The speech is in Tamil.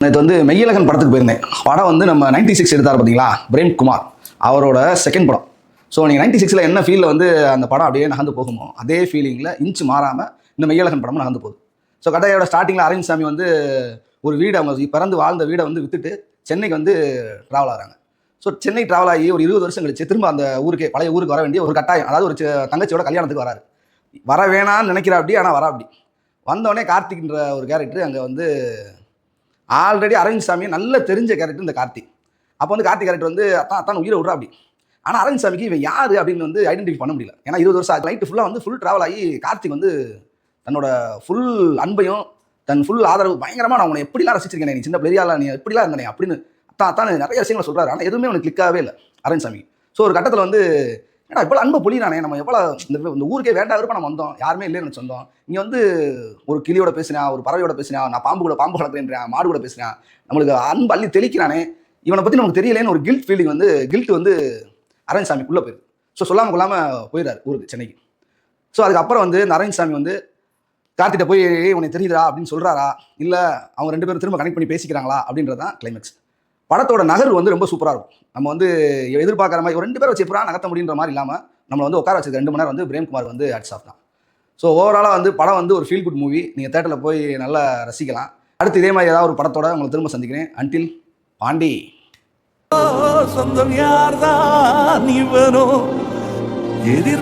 நேற்று வந்து மெய்யழகன் படத்துக்கு போயிருந்தேன். படம் வந்து நம்ம 96 எடுத்தார் பார்த்தீங்களா, பிரேம்குமார் அவரோட செகண்ட் படம். ஸோ நீங்கள் 96ல் என்ன ஃபீலில் வந்து அந்த படம் அப்படியே நகர்ந்து போகுமோ அதே ஃபீலிங்கில் இன்ச்சு மாறாமல் இந்த மெய்யழகன் படமும் நகர்ந்து போகுது. ஸோ கதையோட ஸ்டார்டிங்கில் அரவிந்த் சாமி வந்து ஒரு வீடு, அவங்க பிறந்து வாழ்ந்த வீடை வந்து விற்றுட்டு சென்னைக்கு வந்து ட்ராவல் ஆகிறாங்க. ஸோ சென்னை ட்ராவல் ஆகி ஒரு 20 வருஷம் கழிச்சு திரும்ப அந்த ஊருக்கே, பழைய ஊருக்கு வர வேண்டிய ஒரு கட்டாயம், அதாவது ஒரு தங்கச்சியோட கல்யாணத்துக்கு வராரு. வர வேணான்னு நினைக்கிறா அப்படி, ஆனால் வரா அப்படி. வந்தோடனே கார்த்திக்ன்ற ஒரு கேரக்டர் அங்கே வந்து ஆல்ரெடி அரவிந்த் சாமி நல்ல தெரிஞ்ச கேரக்டர் இந்த கார்த்திக். அப்போ வந்து கார்த்திக் கேரக்டர் வந்து அத்தான் உயிரை விட்றா அப்படி. ஆனால் அரவிந்த் சாமிக்கு இவன் யார் அப்படின்னு வந்து ஐடென்டிஃபை பண்ண முடியல. ஏன்னா 20 வருஷம் நைட்டு ஃபுல்லாக வந்து ஃபுல் ட்ராவல் ஆகி கார்த்திக் வந்து தன்னோட ஃபுல் அன்பையும் தன் ஃபுல் ஆதரவு பயங்கரமாக, நான் உன்னை எப்படிலாம் ரசிச்சிருக்கேன், நீ சின்ன பெரியால நீ எப்படிலாம் இருந்தனே அப்படின்னு அத்தான் நிறைய விஷயங்களை சொல்கிறாரு. ஆனால் எதுவுமே அவனுக்கு கிளிக்காகவே இல்லை அரவிந்த் சாமி. ஸோ ஒரு கட்டத்தில் வந்து ஏன்னா இவ்வளோ அன்பை பொழினானே, நம்ம எவ்வளோ இந்த ஊருக்கே வேண்டாம் விருப்பம் நம்ம வந்தோம், யாருமே இல்லைன்னு சொந்தம். இங்கே வந்து ஒரு கிளியோட பேசினா, ஒரு பறவையோட பேசினா, நான் பாம்பு வளர்க்குறேன், மாடு கூட பேசினேன், நம்மளுக்கு அன்பு அள்ளி தெளிக்கிறானே, இவனை பற்றி நமக்கு தெரியலேன்னு ஒரு கில்ட் வந்து அரவிந்த் சாமிக்குள்ளே போயிடுது. ஸோ சொல்லாமல் கொள்ளாமல் போயிடுறாரு ஊருக்கு, சென்னைக்கு. ஸோ அதுக்கப்புறம் வந்து இந்த அரவிந்த் சாமி வந்து கார்த்திட்ட போய் உனக்கு தெரியுதா அப்படின்னு சொல்கிறாரா, இல்லை அவங்க ரெண்டு பேரும் திரும்ப கனெக்ட் பண்ணி பேசிக்கிறாங்களா அப்படின்றது தான் கிளைமேக்ஸ். படத்தோட நகர்வு வந்து ரொம்ப சூப்பராக இருக்கும். நம்ம வந்து எதிர்பார்க்குற மாதிரி ஒரு 2 பேரை வச்சு எப்படா நகர்த்த முடியுன்ற மாதிரி இல்லாமல் நம்மளை வந்து உட்கார வச்சிருக்க 2 மணி நேரம் வந்து பிரேம்குமார் வந்து ஹேட்ஸ் ஆஃப் தான். ஸோ ஓவராலாக வந்து படம் வந்து ஒரு ஃபீல் குட் மூவி. நீங்கள் தேட்டரில் போய் நல்லா ரசிக்கலாம். அடுத்து இதே மாதிரி ஏதாவது ஒரு படத்தோட உங்களை திரும்ப சந்திக்கிறேன். அன்டில் பாண்டி. சொந்தம் யார்தான் இவனோ எதிர்